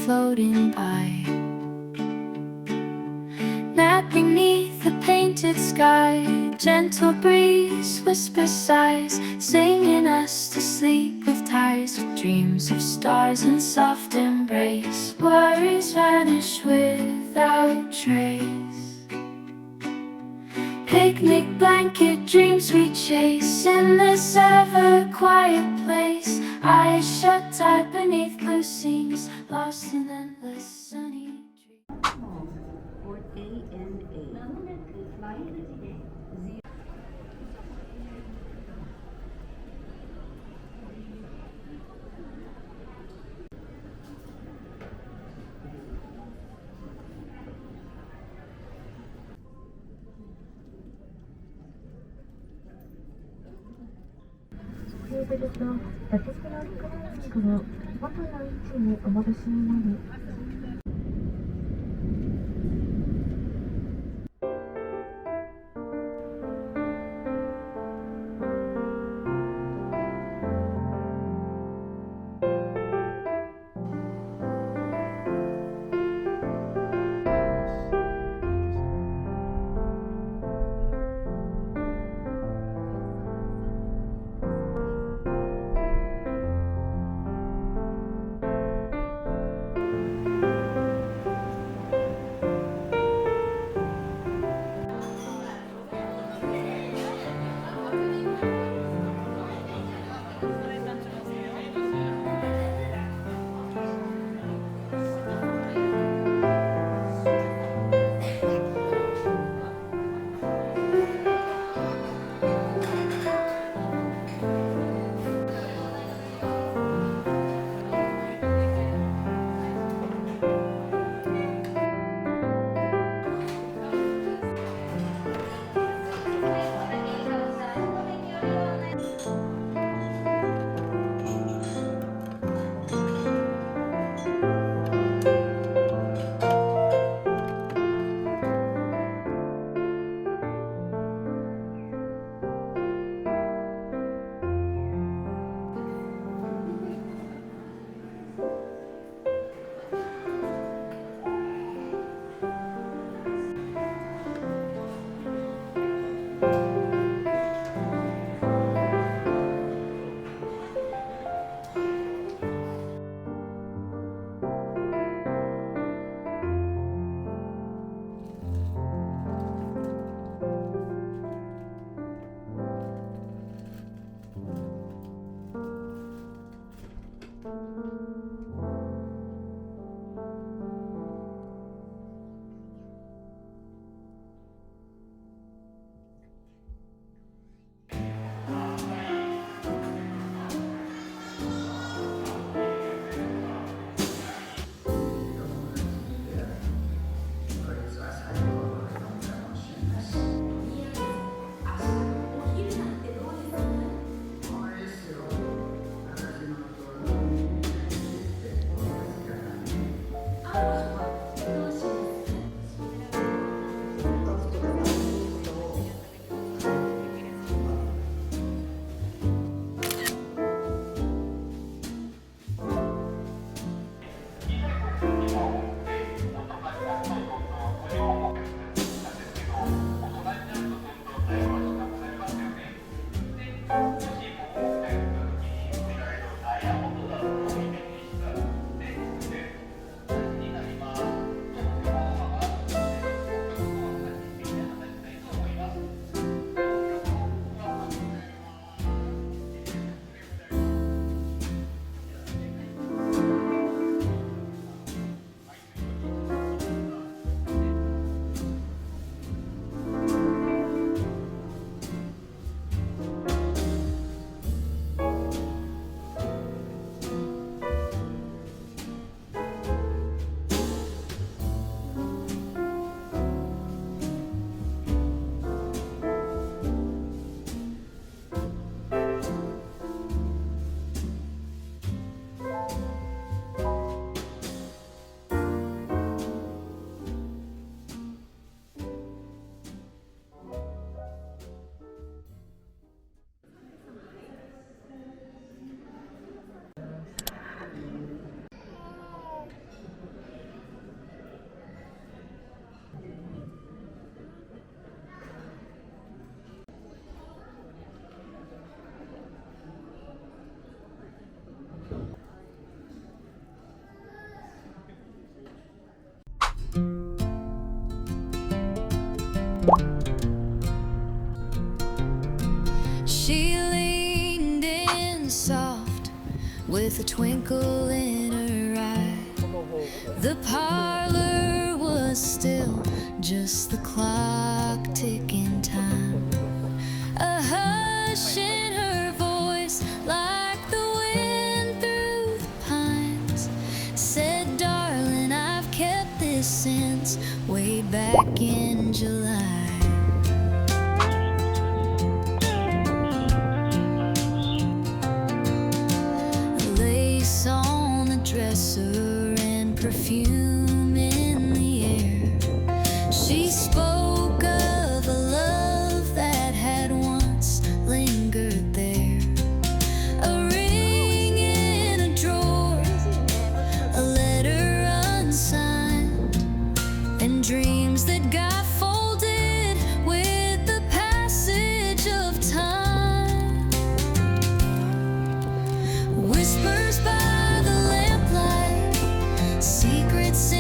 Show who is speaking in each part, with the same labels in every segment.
Speaker 1: floating by. Napping beneath the painted sky, gentle breeze whispers sighs, singing us to sleep with ties, with dreams of stars and soft embrace. Worries vanish without trace. Picnic blanket dreams we chase in this ever quiet place. Eyes shut tight beneath blue seams, lost in endless sunny dreams.
Speaker 2: For ANA.
Speaker 3: テーブルと座席のリクライニングを元の位置にお戻しになり、
Speaker 1: She leaned in soft with a twinkle in her eye. The parlor was still, just the clock ticking time. A hush in her voice, like the wind through the pines, said, "Darling, I've kept this since way back in July." Lace on the dresser and perfume in the air. She spoke of a love that had once lingered there. A ring in a drawer, a letter unsigned, and dreams that got folded with the passage of time. Whispers by the lamplight, secrets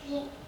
Speaker 3: こ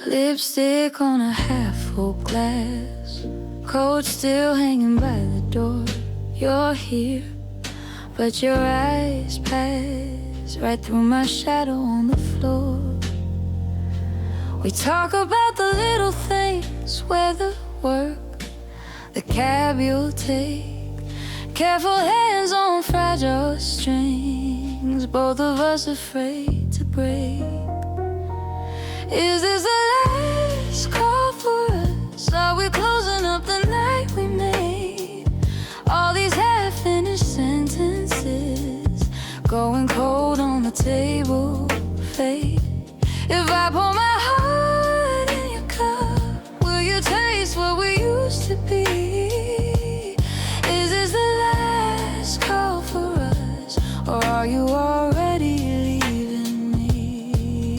Speaker 1: Lipstick on a half-full glass, coat still hanging by the door. You're here, but your eyes pass right through my shadow on the floor. We talk about the little things, weather, work, the cab you'll take, careful hands on fragile strings, both of us afraid to break. Is this the last call for us? Are we closing up the night we made? All these half-finished sentences going cold on the table, fate. If I pour my heart in your cup, will you taste what we used to be? Is this the last call for us, or are you already leaving me?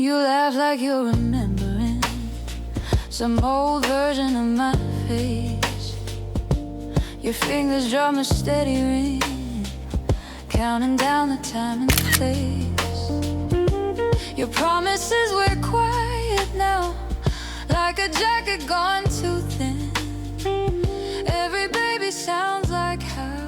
Speaker 1: You laugh like you're remembering some old version of my face. Your fingers drum a steady ring, counting down the time and place. Your promises were quiet now, like a jacket gone too thin. Every baby sounds like how